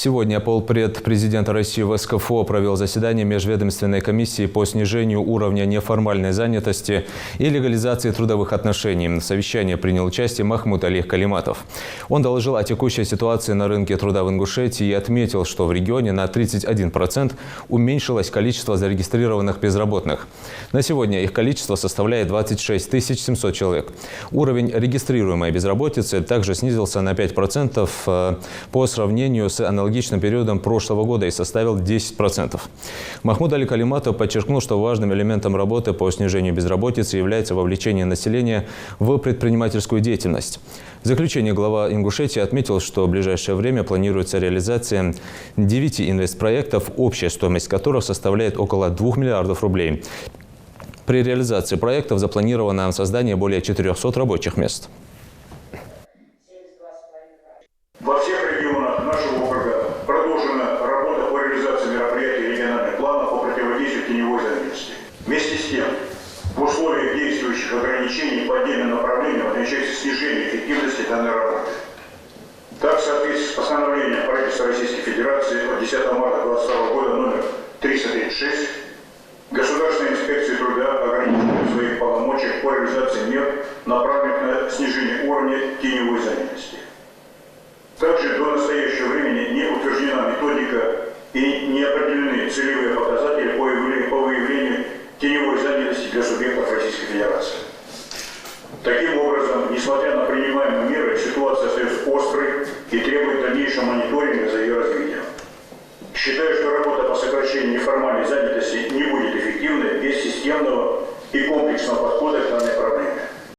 Сегодня полпред президента России в СКФО провел заседание межведомственной комиссии по снижению уровня неформальной занятости и легализации трудовых отношений. В совещании принял участие Махмуд Алих Калиматов. Он доложил о текущей ситуации на рынке труда в Ингушетии и отметил, что в регионе на 31% уменьшилось количество зарегистрированных безработных. На сегодня их количество составляет 26 700 человек. Уровень регистрируемой безработицы также снизился на 5% по сравнению с аналогичным периодом прошлого года и составил 10%. Махмуд Алих Калиматов подчеркнул, что важным элементом работы по снижению безработицы является вовлечение населения в предпринимательскую деятельность. В заключение глава Ингушетии отметил, что в ближайшее время планируется реализация 9 инвестпроектов, общая стоимость которых составляет около 2 миллиардов рублей. При реализации проектов запланировано создание более 400 рабочих мест. Во всех регионах нашего округа продолжена работа по реализации мероприятий региональных планов по противодействию теневой занятости. Вместе с тем, в условиях действующих ограничений по отдельным направлениям отмечается снижение эффективности данной работы. Так, в соответствии с постановлением правительства Российской Федерации от 10 марта 2022 года номер 336, Государственная инспекция труда ограничивает в своих полномочиях по реализации мер, направленных на снижение уровня теневой занятости. Также до настоящего времени не утверждена методика и не определены целевые показатели по выявлению теневой занятости для субъектов Российской Федерации. Таким образом, несмотря